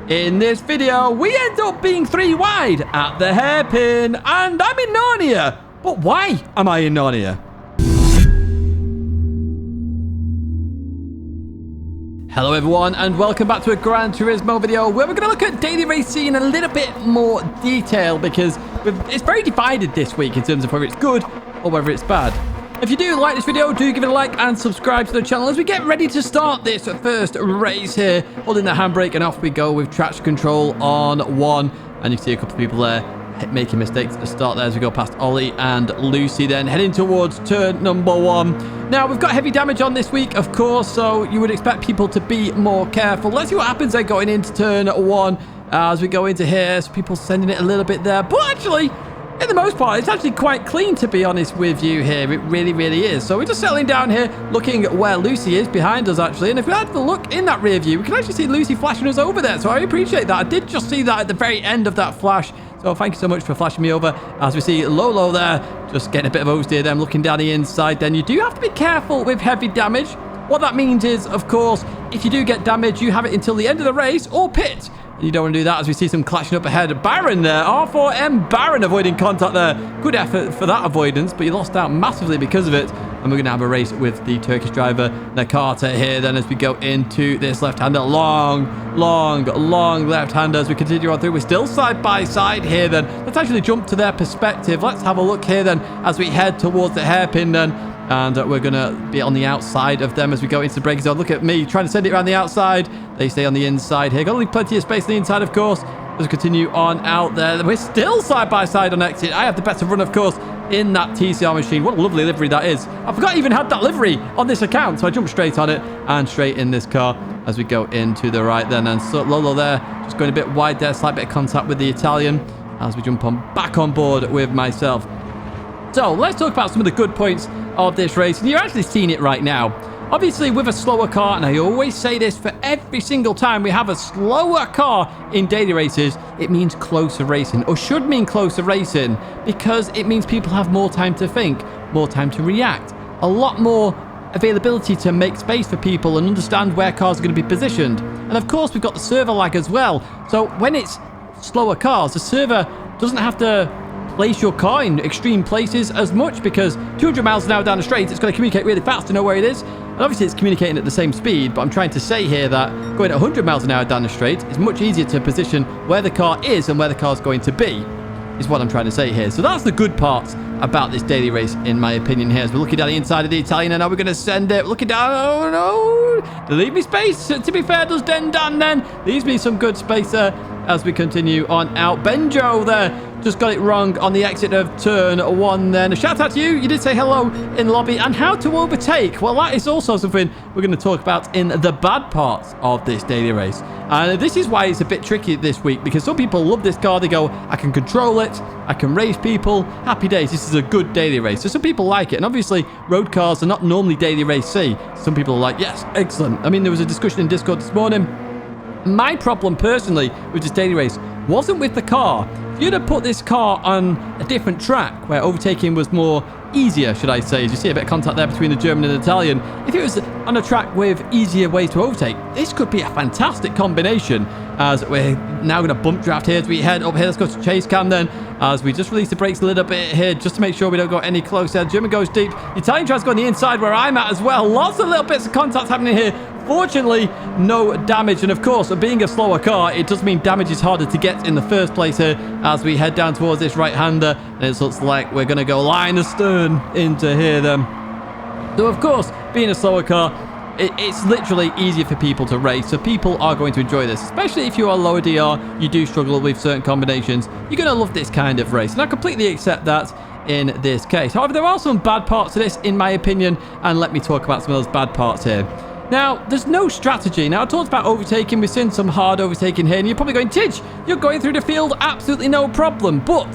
In this video, we end up being 3 wide at the hairpin, and I'm in Narnia. But why am I in Narnia? Hello everyone, and welcome back to a Gran Turismo video where we're going to look at daily racing in a little bit more detail because it's very divided this week in terms of whether it's good or whether it's bad. If you do like this video, do give it a like and subscribe to the channel as we get ready to start this first race here. Holding the handbrake and off we go with traction control on 1. And you can see a couple of people there making mistakes at the start there as we go past Ollie and Lucy, then heading towards turn number 1. Now, we've got heavy damage on this week, of course, so you would expect people to be more careful. Let's see what happens there going into turn 1 as we go into here. So people sending it a little bit there, but actually, in the most part, it's actually quite clean, to be honest with you here. It really, really is. So we're just settling down here, looking where Lucy is behind us, actually. And if we had to look in that rear view, we can actually see Lucy flashing us over there. So I appreciate that. I did just see that at the very end of that flash. So thank you so much for flashing me over. As we see Lolo there, just getting a bit of oversteer there. I'm looking down the inside. Then you do have to be careful with heavy damage. What that means is, of course, if you do get damage, you have it until the end of the race or pit. You don't want to do that as we see some clashing up ahead. Baron there, R4M Baron avoiding contact there. Good effort for that avoidance, but you lost out massively because of it. And we're going to have a race with the Turkish driver, Nakata, here then as we go into this left-hander. Long left-hander as we continue on through. We're still side by side here then. Let's actually jump to their perspective. Let's have a look here then as we head towards the hairpin then. And we're going to be on the outside of them as we go into the braking zone. Look at me trying to send it around the outside. They stay on the inside here. Got to leave plenty of space on the inside, of course. As we continue on out there. We're still side by side on exit. I have the better run, of course, in that TCR machine. What a lovely livery that is. I forgot I even had that livery on this account. So I jumped straight on it and straight in this car as we go into the right then. And so Lolo there, just going a bit wide there. Slight bit of contact with the Italian as we jump back on board with myself. So let's talk about some of the good points of this race, and you're actually seeing it right now. Obviously, with a slower car, and I always say this for every single time we have a slower car in daily races, it means closer racing, or should mean closer racing, because it means people have more time to think, more time to react, a lot more availability to make space for people and understand where cars are going to be positioned. And of course, we've got the server lag as well. So when it's slower cars, the server doesn't have to place your car in extreme places as much because 200 miles an hour down the straight, it's going to communicate really fast to know where it is. And obviously it's communicating at the same speed, but I'm trying to say here that going at 100 miles an hour down the straight is much easier to position where the car is and where the car's going to be, is what I'm trying to say here. So that's the good parts about this daily race, in my opinion, here. As we're looking down the inside of the Italian, and now we're going to send it. Looking down, oh no! Leave me space. To be fair, does Dan then. Leaves me some good space there as we continue on out. Benjo there. Just got it wrong on the exit of turn 1 then. A shout out to you. You did say hello in lobby. And how to overtake. Well, that is also something we're going to talk about in the bad parts of this daily race. And this is why it's a bit tricky this week, because some people love this car. They go, I can control it. I can race people. Happy days. This is a good daily race. So some people like it. And obviously, road cars are not normally daily race C. Some people are like, yes, excellent. I mean, there was a discussion in Discord this morning. My problem personally with this daily race wasn't with the car. If you'd have put this car on a different track where overtaking was more easier, should I say, as you see a bit of contact there between the German and the Italian. If it was on a track with easier ways to overtake, this could be a fantastic combination. As we're now going to bump draft here as we head up here. Let's go to chase cam then, as we just release the brakes a little bit here just to make sure we don't go any closer. German goes deep. The Italian tries to go on the inside where I'm at as well. Lots of little bits of contact happening here. Fortunately, no damage. And of course, being a slower car, it does mean damage is harder to get in the first place here as we head down towards this right-hander. And it looks like we're going to go line astern into here then. So, of course, being a slower car, it's literally easier for people to race. So people are going to enjoy this, especially if you are lower DR, you do struggle with certain combinations. You're going to love this kind of race. And I completely accept that in this case. However, there are some bad parts to this, in my opinion. And let me talk about some of those bad parts here. Now, there's no strategy. Now, I talked about overtaking. We've seen some hard overtaking here. And you're probably going, Tidge, you're going through the field absolutely no problem. But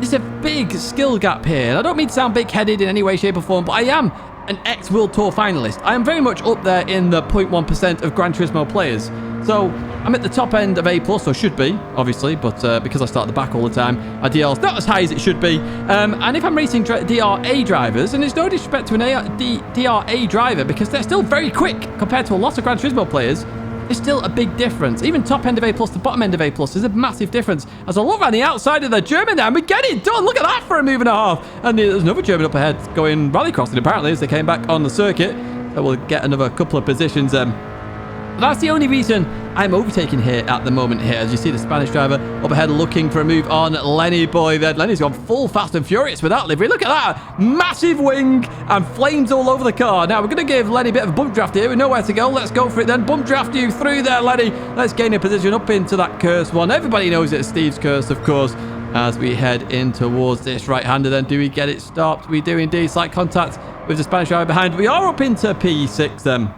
there's a big skill gap here. And I don't mean to sound big-headed in any way, shape, or form, but I am an ex-World Tour finalist. I am very much up there in the 0.1% of Gran Turismo players. So I'm at the top end of A+, or should be, obviously, but because I start at the back all the time, my DR's not as high as it should be. And if I'm racing DRA drivers, and there's no disrespect to an DRA driver, because they're still very quick compared to a lot of Gran Turismo players, There's still a big difference. Even top end of A plus to bottom end of A plus, there's a massive difference. As I look around the outside of the German there, and we get it done. Look at that for a move and a half. And there's another German up ahead going rally crossing, apparently, as they came back on the circuit. So we'll get another couple of positions. But that's the only reason I'm overtaking here at the moment here. As you see the Spanish driver up ahead looking for a move on Lenny boy there. Lenny's gone full fast and furious with that livery. Look at that. Massive wing and flames all over the car. Now, we're going to give Lenny a bit of a bump draft here. We know where to go. Let's go for it then. Bump draft you through there, Lenny. Let's gain a position up into that cursed one. Everybody knows it's Steve's curse, of course, as we head in towards this right-hander then. Do we get it stopped? We do indeed. Slight contact with the Spanish driver behind. We are up into P6 then.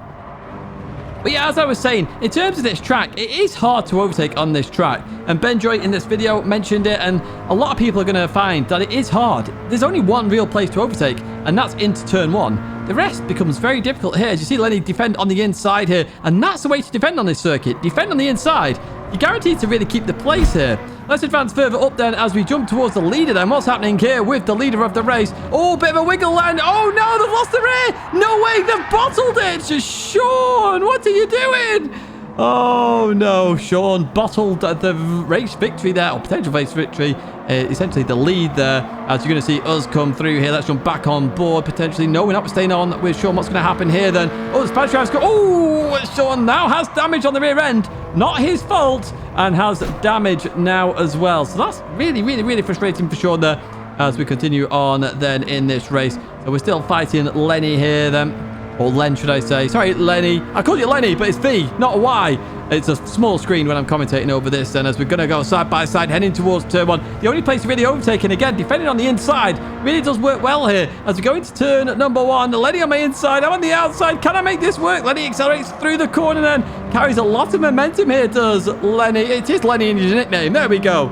But yeah, as I was saying, in terms of this track, it is hard to overtake on this track. And Benjoy in this video mentioned it, and a lot of people are going to find that it is hard. There's only one real place to overtake, and that's into turn one. The rest becomes very difficult here. As you see Lenny defend on the inside here, and that's the way to defend on this circuit. Defend on the inside. You're guaranteed to really keep the place here. Let's advance further up then as we jump towards the leader then. What's happening here with the leader of the race? Oh, bit of a wiggle land. Oh, no, they've lost the rear. No way, they've bottled it. Sean, what are you doing? Oh, no, Sean bottled the race victory there, or potential race victory. Essentially the lead there, as you're going to see us come through here. Let's jump back on board potentially. No, we're not staying on with Sean. What's going to happen here then? Oh, the Spanish driver's got... Oh, Sean now has damage on the rear end. Not his fault, and has damage now as well. So that's really, really, really frustrating for Sean there as we continue on then in this race. So we're still fighting Lenny here then. Or Len, should I say. Sorry, Lenny. I called you Lenny, but it's V, not a Y. It's a small screen when I'm commentating over this. And as we're going to go side by side, heading towards turn one. The only place to really overtake, and again, defending on the inside, really does work well here. As we go into turn number one, Lenny on my inside, I'm on the outside. Can I make this work? Lenny accelerates through the corner then. Carries a lot of momentum here, does Lenny. It is Lenny in his nickname. There we go.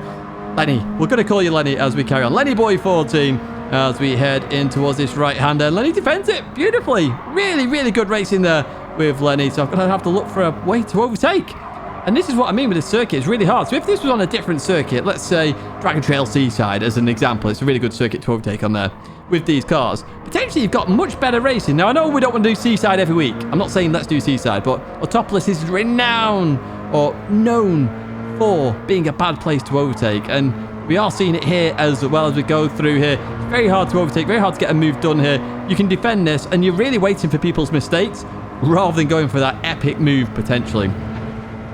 Lenny. We're going to call you Lenny as we carry on. Lenny Boy 14. As we head in towards this right-hander. Lenny defends it beautifully. Really, really good racing there with Lenny. So I'm going to have to look for a way to overtake. And this is what I mean with this circuit. It's really hard. So if this was on a different circuit, let's say Dragon Trail Seaside as an example, it's a really good circuit to overtake on there with these cars. Potentially you've got much better racing. Now I know we don't want to do Seaside every week. I'm not saying let's do Seaside, but Autopolis is renowned or known for being a bad place to overtake. And we are seeing it here as well as we go through here. It's very hard to overtake, very hard to get a move done here. You can defend this, and you're really waiting for people's mistakes rather than going for that epic move potentially.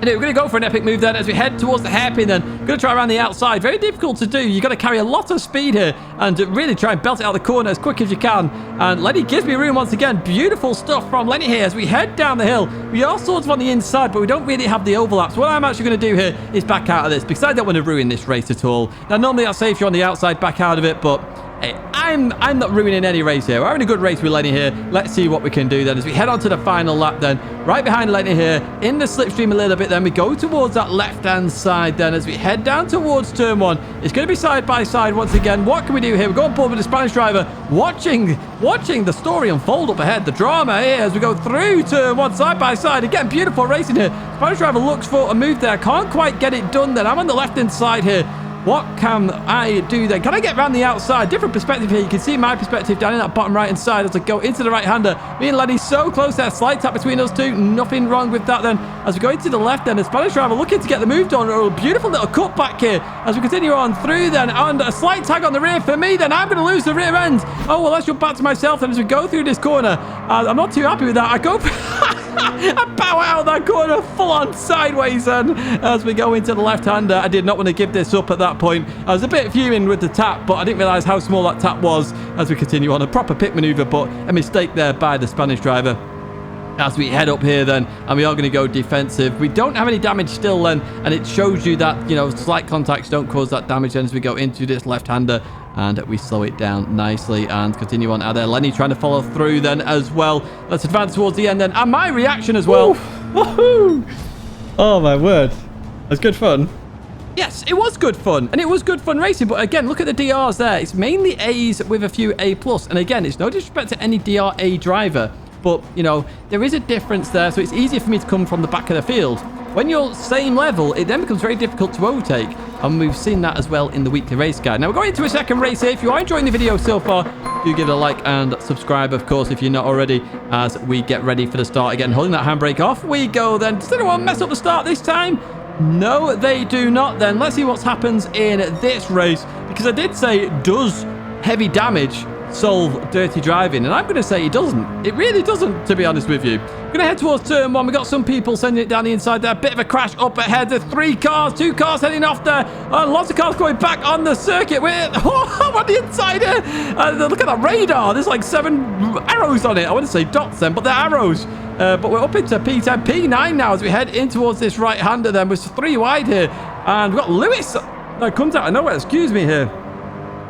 Anyway, we're going to go for an epic move then as we head towards the hairpin then. We're going to try around the outside. Very difficult to do. You've got to carry a lot of speed here and really try and belt it out the corner as quick as you can. And Lenny gives me room once again. Beautiful stuff from Lenny here as we head down the hill. We are sort of on the inside, but we don't really have the overlaps. What I'm actually going to do here is back out of this because I don't want to ruin this race at all. Now, normally I'll say if you're on the outside, back out of it, but hey, I'm not ruining any race here. We're having a good race with Lenny here. Let's see what we can do then as we head on to the final lap then. Right behind Lenny here in the slipstream a little bit then. We go towards that left-hand side then as we head down towards turn one. It's going to be side by side once again. What can we do here? We go on board with the Spanish driver watching the story unfold up ahead. The drama here as we go through turn one side by side. Again, beautiful racing here. Spanish driver looks for a move there. Can't quite get it done then. I'm on the left-hand side here. What can I do then? Can I get around the outside? Different perspective here. You can see my perspective down in that bottom right-hand side as I go into the right-hander. Me and Lenny so close there. Slight tap between us two. Nothing wrong with that then. As we go into the left then, the Spanish driver looking to get the move done. A beautiful little cut back here as we continue on through then. And a slight tag on the rear for me then. I'm going to lose the rear end. Oh, well, let's jump back to myself then as we go through this corner. I'm not too happy with that. I go... I bow out of that corner full on sideways then as we go into the left-hander. I did not want to give this up at that point. I was a bit fuming with the tap, but I didn't realize how small that tap was as we continue on. A proper pit maneuver, but a mistake there by the Spanish driver. As we head up here then, and we are going to go defensive. We don't have any damage still then, and it shows you that, you know, slight contacts don't cause that damage then as we go into this left-hander. And we slow it down nicely and continue on out there. Lenny trying to follow through then as well. Let's advance towards the end then. And my reaction as well. Woohoo! Oh, my word. That's good fun. Yes, it was good fun. And it was good fun racing. But again, look at the DRs there. It's mainly A's with a few A+. And again, it's no disrespect to any DRA driver. But, you know, there is a difference there. So it's easier for me to come from the back of the field. When you're same level, it then becomes very difficult to overtake. And we've seen that as well in the weekly race guide. Now, we're going into a second race here. If you are enjoying the video so far, do give it a like and subscribe, of course, if you're not already, as we get ready for the start again. Holding that handbrake off we go then. Does anyone mess up the start this time? No, they do not then. Let's see what happens in this race, because I did say, does heavy damage solve dirty driving? And I'm going to say it doesn't. It really doesn't, to be honest with you. We're going to head towards turn 1. We've got some people sending it down the inside there. Bit of a crash up ahead. There's 3 cars, 2 cars heading off there. Lots of cars going back on the circuit. We're on the inside here. Look at that radar. There's like 7 arrows on it. I want to say dots then, but they're arrows. But we're up into P10, P9 now as we head in towards this right-hander then. We're 3 wide here. And we've got Lewis that comes out of nowhere. Excuse me here.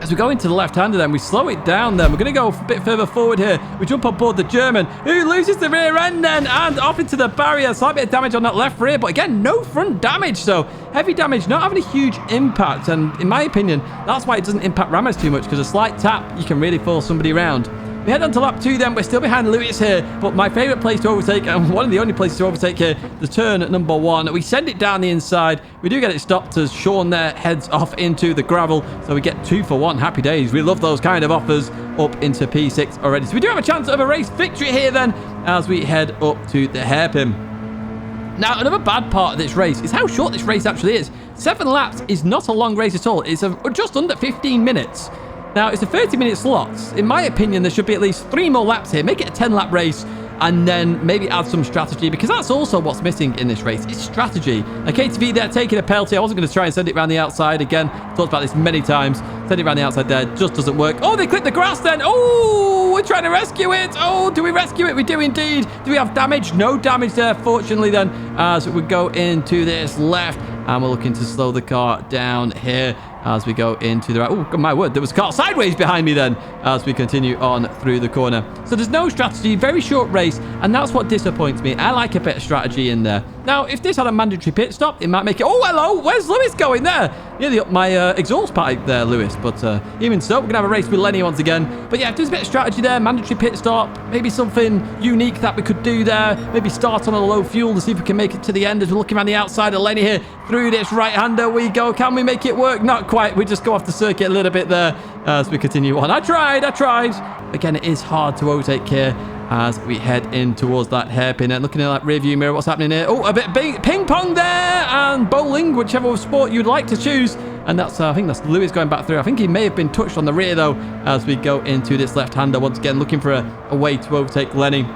As we go into the left-hander then, we slow it down then. We're going to go a bit further forward here. We jump on board the German, who loses the rear end then, and off into the barrier. Slight bit of damage on that left rear, but again, no front damage. So heavy damage, not having a huge impact. And in my opinion, that's why it doesn't impact Ramos too much, because a slight tap, you can really force somebody around. We head on to lap 2 then. We're still behind Lewis here, but my favourite place to overtake, and one of the only places to overtake here, the turn number 1. We send it down the inside. We do get it stopped as Sean there heads off into the gravel. So we get 2 for 1. Happy days. We love those kind of offers up into P6 already. So we do have a chance of a race victory here then as we head up to the hairpin. Now, another bad part of this race is how short this race actually is. 7 laps is not a long race at all. It's just under 15 minutes. Now, it's a 30-minute slot. In my opinion, there should be at least 3 more laps here. Make it a 10-lap race and then maybe add some strategy, because that's also what's missing in this race. It's strategy. A KTV there taking a penalty. I wasn't going to try and send it around the outside again. Talked about this many times. Send it around the outside there. Just doesn't work. Oh, they clipped the grass then. Oh, we're trying to rescue it. Oh, do we rescue it? We do indeed. Do we have damage? No damage there, fortunately, then, as we go into this left. And we're looking to slow the car down here as we go into the right. Oh, my word, there was a car sideways behind me then as we continue on through the corner. So there's no strategy, very short race, and that's what disappoints me. I like a bit of strategy in there. Now, if this had a mandatory pit stop, it might make it... Oh, hello, where's Lewis going there? Nearly up my exhaust pipe there, Lewis. But even so, we're going to have a race with Lenny once again. But yeah, if there's a bit of strategy there, mandatory pit stop, maybe something unique that we could do there. Maybe start on a low fuel to see if we can make it to the end as we're looking around the outside of Lenny here. Through this right-hander we go. Can we make it work? Not quite. We just go off the circuit a little bit there as we continue on. I tried. Again, it is hard to overtake here as we head in towards that hairpin. And looking in that rear view mirror, what's happening here? Oh, a bit of ping pong there and bowling, whichever sport you'd like to choose. And that's, I think that's Lewis going back through. I think he may have been touched on the rear, though, as we go into this left-hander once again, looking for a way to overtake Lenny.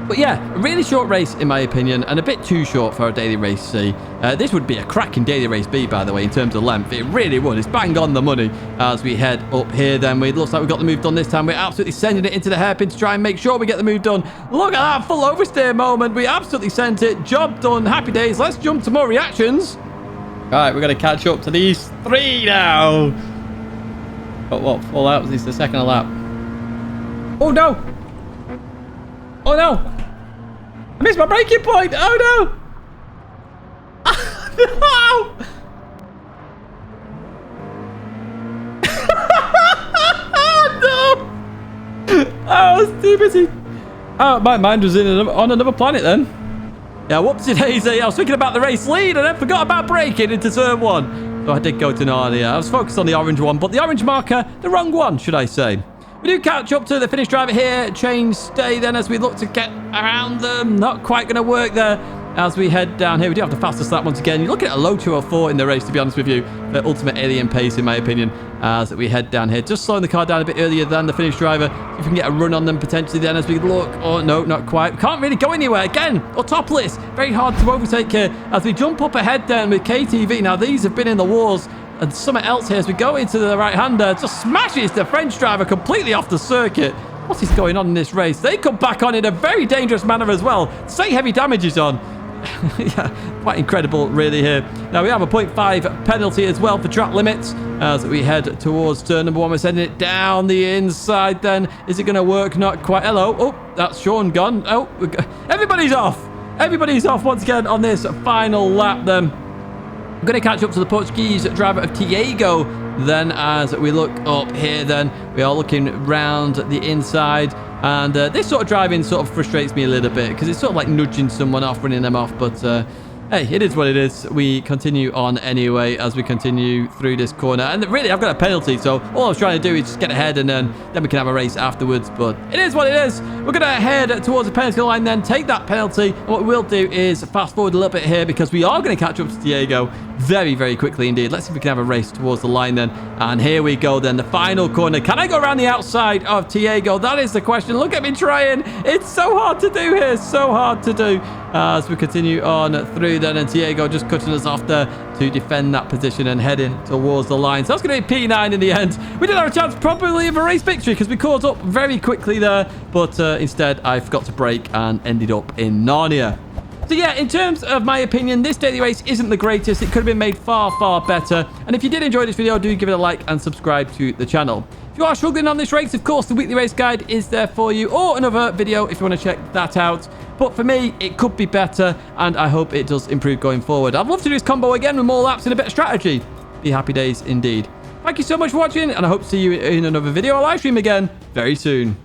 But yeah, a really short race in my opinion, and a bit too short for a daily race C. This would be a cracking daily race B, by the way, in terms of length. It really would. It's bang on the money as we head up here then. It looks like we got the move done this time. We're absolutely sending it into the hairpin to try and make sure we get the move done. Look at that full oversteer moment. We absolutely sent it. Job done. Happy days. Let's jump to more reactions. All right, we're going to catch up to these 3 now. Got what? 4 laps. This is the second lap. Oh, no. Oh, no. I missed my braking point. Oh, no. No. No. Oh, I was too busy. Oh, my mind was on another planet then. Yeah, whoopsie daisy. I was thinking about the race lead and then forgot about braking into turn 1. So I did go to Narnia. I was focused on the orange one, but the orange marker, the wrong one, should I say. We do catch up to the finish driver here. Change stay then as we look to get around them. Not quite going to work there as we head down here. We do have the fastest lap once again. You're looking at a low 204 in the race, to be honest with you. The ultimate alien pace, in my opinion, as we head down here. Just slowing the car down a bit earlier than the finish driver. If we can get a run on them potentially then as we look. Oh, no, not quite. We can't really go anywhere. Again, or topless. Very hard to overtake here as we jump up ahead then with KTV. Now, these have been in the wars. And something else here as we go into the right-hander. Just smashes the French driver completely off the circuit. What is going on in this race? They come back on in a very dangerous manner as well. Say heavy damage is on. Yeah, quite incredible really here. Now we have a 0.5 penalty as well for track limits as we head towards turn number 1. We're sending it down the inside then. Is it going to work? Not quite. Hello. Oh, that's Sean gone. Oh, everybody's off. Everybody's off once again on this final lap then. I'm going to catch up to the Portuguese driver of Tiago then as we look up here then. We are looking round the inside. And this sort of driving sort of frustrates me a little bit because it's sort of like nudging someone off, running them off. But hey, it is what it is. We continue on anyway as we continue through this corner. And really, I've got a penalty, so all I was trying to do is just get ahead and then we can have a race afterwards. But it is what it is. We're going to head towards the penalty line then, take that penalty. And what we will do is fast forward a little bit here because we are going to catch up to Diego very, very quickly indeed. Let's see if we can have a race towards the line then. And here we go then, the final corner. Can I go around the outside of Diego? That is the question. Look at me trying. It's so hard to do here. So hard to do. As we continue on through then, and Diego just cutting us off there to defend that position and heading towards the line. So that's going to be P9 in the end. We didn't have a chance probably of a race victory because we caught up very quickly there, but instead I forgot to brake and ended up in Narnia. So yeah, in terms of my opinion, this daily race isn't the greatest. It could have been made far, far better. And if you did enjoy this video, do give it a like and subscribe to the channel. If you are struggling on this race, of course, the weekly race guide is there for you, or another video if you want to check that out. But for me, it could be better, and I hope it does improve going forward. I'd love to do this combo again with more laps and a bit of strategy. Be happy days indeed. Thank you so much for watching, and I hope to see you in another video or live stream again very soon.